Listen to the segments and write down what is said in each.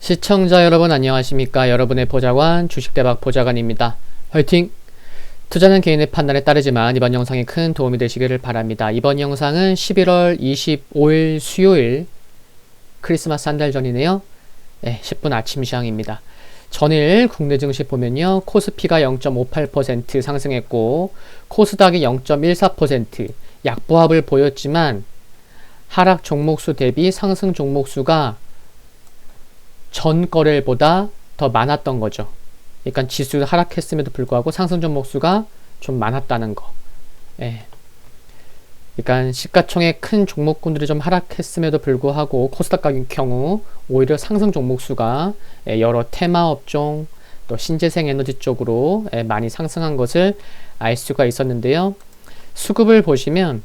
시청자 여러분 안녕하십니까? 여러분의 보좌관 주식대박 보좌관입니다. 화이팅! 투자는 개인의 판단에 따르지만 이번 영상이 큰 도움이 되시기를 바랍니다. 이번 영상은 11월 25일 수요일 크리스마스 한 달 전이네요. 10분 아침 시황입니다. 전일 국내 증시 보면요. 코스피가 0.58% 상승했고 코스닥이 0.14% 약보합을 보였지만 하락 종목수 대비 상승 종목수가 전 거래일보다 더 많았던 거죠. 그러니까 지수가 하락했음에도 불구하고 상승 종목수가 좀 많았다는 거. 그러니까 시가총액 큰 종목군들이 좀 하락했음에도 불구하고 코스닥 같은 경우 오히려 상승 종목수가 여러 테마 업종 또 신재생 에너지 쪽으로 많이 상승한 것을 알 수가 있었는데요. 수급을 보시면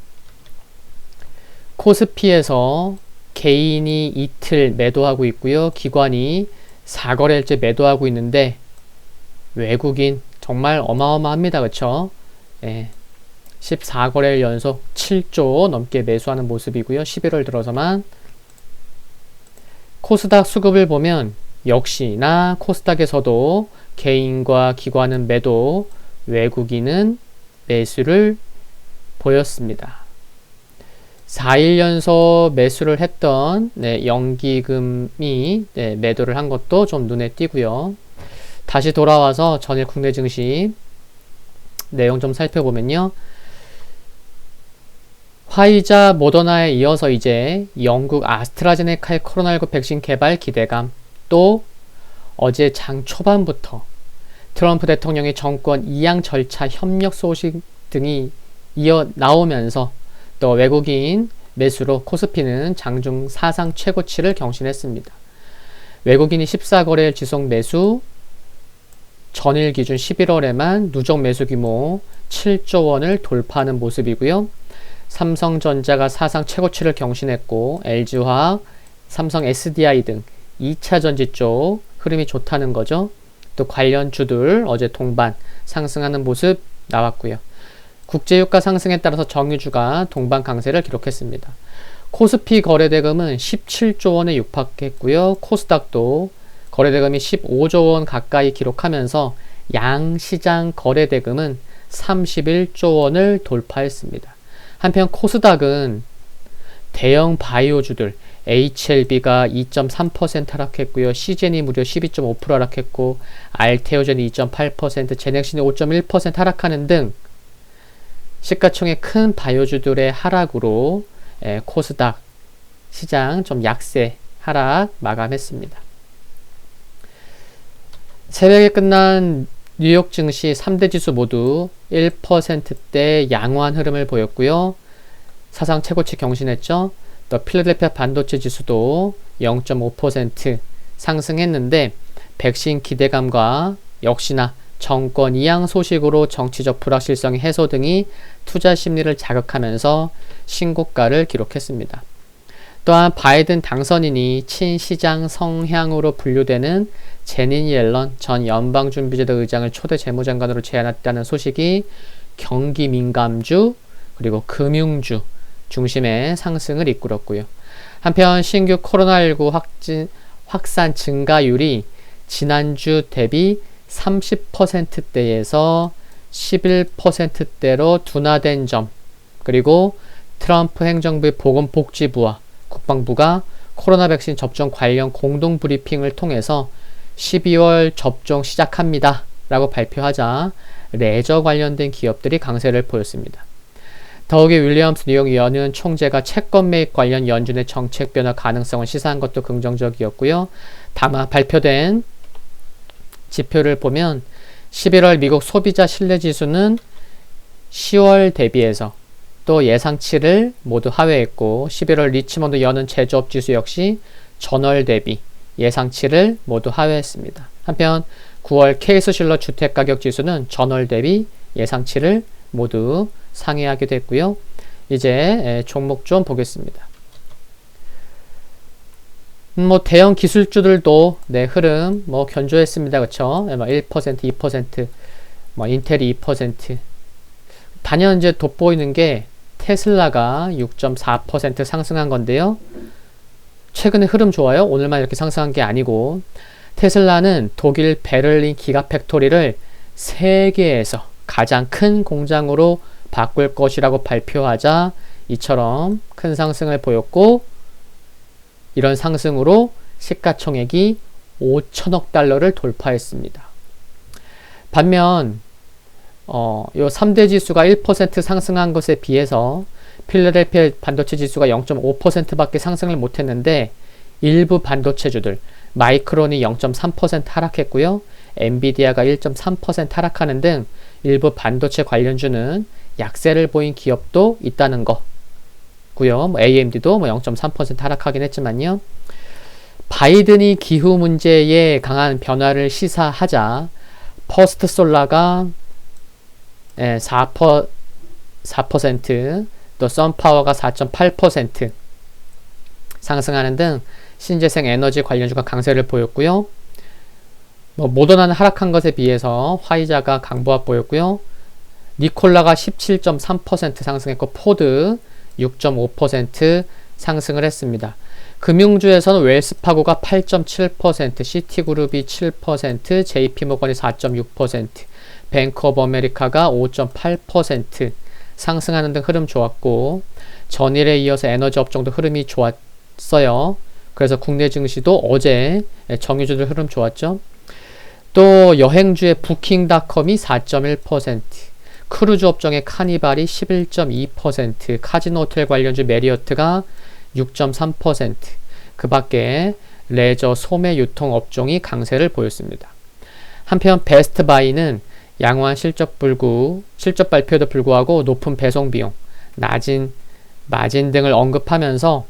코스피에서 개인이 이틀 매도하고 있고요. 기관이 4거래일째 매도하고 있는데 외국인 정말 어마어마합니다. 그쵸? 14거래일 연속 7조 넘게 매수하는 모습이고요. 11월 들어서만 코스닥 수급을 보면 역시나 코스닥에서도 개인과 기관은 매도, 외국인은 매수를 보였습니다. 4일 연속 매수를 했던 연기금이 매도를 한 것도 좀 눈에 띄고요. 다시 돌아와서 전일 국내 증시 내용 좀 살펴보면요. 화이자, 모더나에 이어서 이제 영국 아스트라제네카의 코로나19 백신 개발 기대감, 또 어제 장 초반부터 트럼프 대통령의 정권 이양 절차 협력 소식 등이 이어 나오면서 또 외국인 매수로 코스피는 장중 사상 최고치를 경신했습니다. 외국인이 14거래일 지속 매수, 전일 기준 11월에만 누적 매수 규모 7조 원을 돌파하는 모습이고요. 삼성전자가 사상 최고치를 경신했고 LG화학, 삼성 SDI 등 2차 전지 쪽 흐름이 좋다는 거죠. 또 관련주들 어제 동반 상승하는 모습 나왔고요. 국제유가 상승에 따라서 정유주가 동반 강세를 기록했습니다. 코스피 거래대금은 17조 원에 육박했고요. 코스닥도 거래대금이 15조 원 가까이 기록하면서 양시장 거래대금은 31조 원을 돌파했습니다. 한편 코스닥은 대형 바이오주들 HLB가 2.3% 하락했고요. 시젠이 무려 12.5% 하락했고 알테오젠이 2.8%, 제넥신이 5.1% 하락하는 등 시가총액 큰 바이오주들의 하락으로 코스닥 시장 좀 약세 하락 마감했습니다. 새벽에 끝난 뉴욕 증시 3대 지수 모두 1%대 양호한 흐름을 보였고요. 사상 최고치 경신했죠. 또 필라델피아 반도체 지수도 0.5% 상승했는데 백신 기대감과 역시나 정권 이양 소식으로 정치적 불확실성의 해소 등이 투자 심리를 자극하면서 신고가를 기록했습니다. 또한 바이든 당선인이 친시장 성향으로 분류되는 제닛 옐런 전 연방준비제도 의장을 초대 재무장관으로 제안했다는 소식이 경기 민감주 그리고 금융주 중심의 상승을 이끌었고요. 한편 신규 코로나19 확산 증가율이 지난주 대비 30%대에서 11%대로 둔화된 점, 그리고 트럼프 행정부의 보건복지부와 국방부가 코로나 백신 접종 관련 공동 브리핑을 통해서 12월 접종 시작합니다 라고 발표하자 레저 관련된 기업들이 강세를 보였습니다. 더욱이 윌리엄스 뉴욕 연은 총재가 채권 매입 관련 연준의 정책 변화 가능성을 시사한 것도 긍정적이었고요. 다만 발표된 지표를 보면 11월 미국 소비자 신뢰지수는 10월 대비해서 또 예상치를 모두 하회했고 11월 리치몬드 연은 제조업지수 역시 전월 대비 예상치를 모두 하회했습니다. 한편 9월 케이스실러 주택가격지수는 전월 대비 예상치를 모두 상회하게 됐고요. 이제 종목 좀 보겠습니다. 대형 기술주들도 흐름 견조했습니다. 그쵸? 1%, 2%, 인텔이 2%. 단연 이제 돋보이는 게 테슬라가 6.4% 상승한 건데요. 최근에 흐름 좋아요. 오늘만 이렇게 상승한 게 아니고 테슬라는 독일 베를린 기가팩토리를 세계에서 가장 큰 공장으로 바꿀 것이라고 발표하자 이처럼 큰 상승을 보였고 이런 상승으로 시가총액이 5천억 달러를 돌파했습니다. 반면 요 3대 지수가 1% 상승한 것에 비해서 필라델피아 반도체 지수가 0.5%밖에 상승을 못했는데 일부 반도체주들 마이크론이 0.3% 하락했고요. 엔비디아가 1.3% 하락하는 등 일부 반도체 관련주는 약세를 보인 기업도 있다는 거고요. AMD도 0.3% 하락하긴 했지만요. 바이든이 기후 문제에 강한 변화를 시사하자 퍼스트 솔라가 4%, 또 썬파워가 4.8% 상승하는 등 신재생 에너지 관련주가 강세를 보였고요. 모더나는 하락한 것에 비해서 화이자가 강보합 보였고요. 니콜라가 17.3% 상승했고 포드 6.5% 상승을 했습니다. 금융주에서는 웰스파고가 8.7%, 시티그룹이 7%, JP모건이 4.6%, 뱅크 오브 아메리카가 5.8% 상승하는 등 흐름 좋았고 전일에 이어서 에너지 업종도 흐름이 좋았어요. 그래서 국내 증시도 어제 정유주들 흐름 좋았죠. 또 여행주의 부킹닷컴이 4.1%, 크루즈 업종의 카니발이 11.2%, 카지노 호텔 관련주 메리어트가 6.3%, 그 밖에 레저 소매 유통 업종이 강세를 보였습니다. 한편 베스트바이는 양호한 실적 발표에도 불구하고 높은 배송 비용, 낮은 마진 등을 언급하면서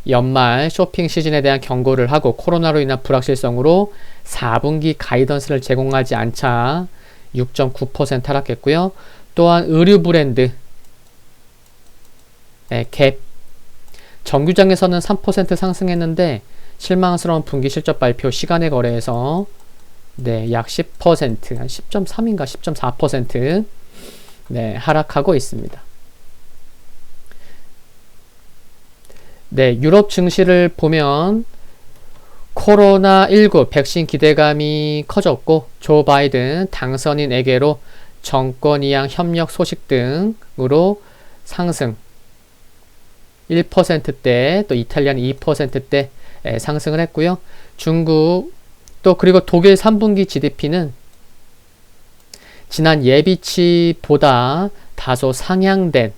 연말 쇼핑 시즌에 대한 경고를 하고 코로나로 인한 불확실성으로 4분기 가이던스를 제공하지 않자 6.9% 하락했고요. 또한 의류 브랜드 갭 정규장에서는 3% 상승했는데 실망스러운 분기 실적 발표 시간의 거래에서 약 10%, 한 10.3인가 10.4% 하락하고 있습니다. 유럽 증시를 보면 코로나19 백신 기대감이 커졌고 조 바이든 당선인에게로 정권 이양 협력 소식 등으로 상승 1%대, 또 이탈리아는 2%대 상승을 했고요. 중국 또 그리고 독일 3분기 GDP는 지난 예비치보다 다소 상향된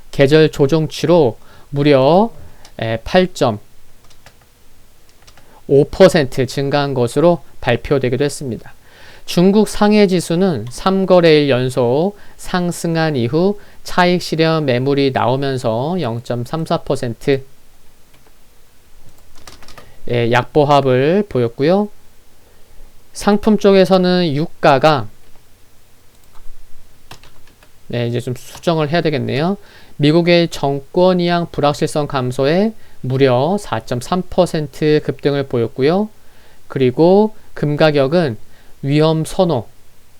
계절 조정치로 무려 8.5% 증가한 것으로 발표되기도 했습니다. 중국 상해지수는 3거래일 연속 상승한 이후 차익 실현 매물이 나오면서 0.34% 약보합을 보였고요. 상품 쪽에서는 유가가 이제 좀 수정을 해야 되겠네요. 미국의 정권 이양 불확실성 감소에 무려 4.3% 급등을 보였고요. 그리고 금 가격은 위험 선호에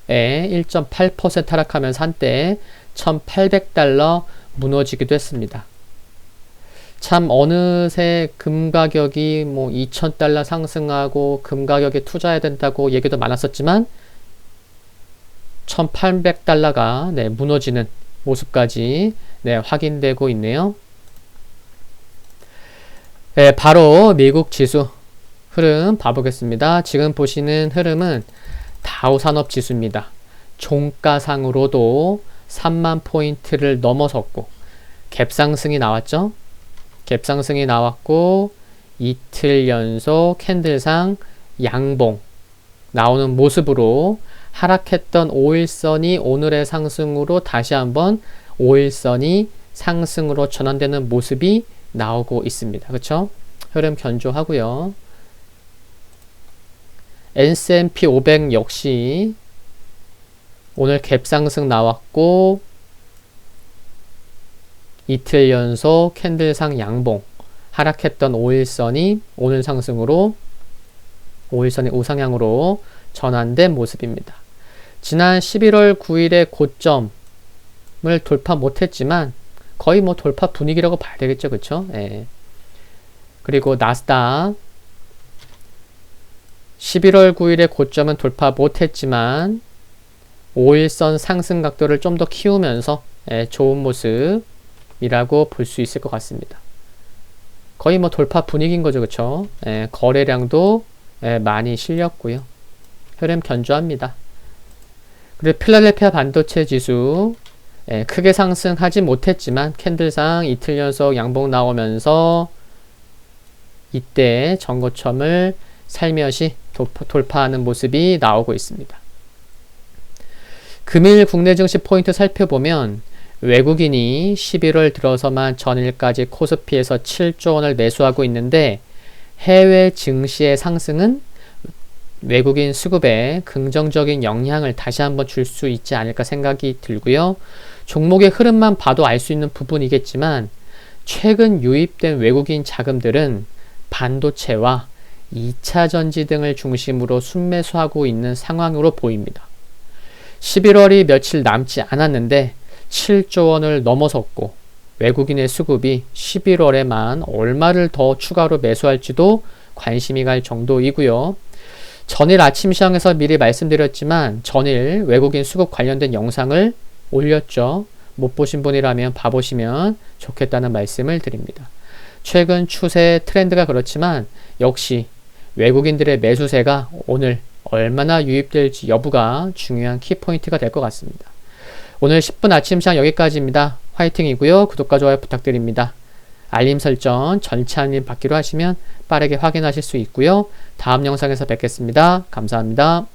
1.8% 하락하면서 한때 1,800달러 무너지기도 했습니다. 참 어느새 금 가격이 2,000달러 상승하고 금 가격에 투자해야 된다고 얘기도 많았었지만 1,800달러가 무너지는 모습까지 확인되고 있네요. 바로 미국 지수 흐름 봐보겠습니다. 지금 보시는 흐름은 다우산업 지수입니다. 종가상으로도 3만 포인트를 넘어섰고 갭상승이 나왔죠. 갭상승이 나왔고 이틀 연속 캔들상 양봉 나오는 모습으로 하락했던 5일선이 오늘의 상승으로 다시 한번 5일선이 상승으로 전환되는 모습이 나오고 있습니다. 그렇죠? 흐름 견조하고요. S&P 500 역시 오늘 갭상승 나왔고 이틀 연속 캔들상 양봉 하락했던 5일선이 오늘 상승으로 5일선이 우상향으로 전환된 모습입니다. 지난 11월 9일의 고점을 돌파 못했지만 거의 뭐 돌파 분위기라고 봐야 되겠죠. 그쵸? 예. 그리고 나스닥 11월 9일의 고점은 돌파 못했지만 5일선 상승 각도를 좀 더 키우면서 좋은 모습이라고 볼 수 있을 것 같습니다. 거의 뭐 돌파 분위기인 거죠. 그쵸? 거래량도 많이 실렸고요. 흐름 견조합니다. 그리고 필라델피아 반도체 지수 크게 상승하지 못했지만 캔들상 이틀 연속 양봉 나오면서 이때 전고점을 살며시 돌파하는 모습이 나오고 있습니다. 금일 국내 증시 포인트 살펴보면 외국인이 11월 들어서만 전일까지 코스피에서 7조 원을 매수하고 있는데 해외 증시의 상승은 외국인 수급에 긍정적인 영향을 다시 한번 줄 수 있지 않을까 생각이 들고요. 종목의 흐름만 봐도 알 수 있는 부분이겠지만 최근 유입된 외국인 자금들은 반도체와 2차 전지 등을 중심으로 순매수하고 있는 상황으로 보입니다. 11월이 며칠 남지 않았는데 7조 원을 넘어섰고 외국인의 수급이 11월에만 얼마를 더 추가로 매수할지도 관심이 갈 정도이고요. 전일 아침 시황에서 미리 말씀드렸지만 전일 외국인 수급 관련된 영상을 올렸죠. 못 보신 분이라면 봐보시면 좋겠다는 말씀을 드립니다. 최근 추세 트렌드가 그렇지만 역시 외국인들의 매수세가 오늘 얼마나 유입될지 여부가 중요한 키포인트가 될 것 같습니다. 오늘 10분 아침 시황 여기까지입니다. 화이팅이고요. 구독과 좋아요 부탁드립니다. 알림 설정 전체 알림 받기로 하시면 빠르게 확인하실 수 있고요. 다음 영상에서 뵙겠습니다. 감사합니다.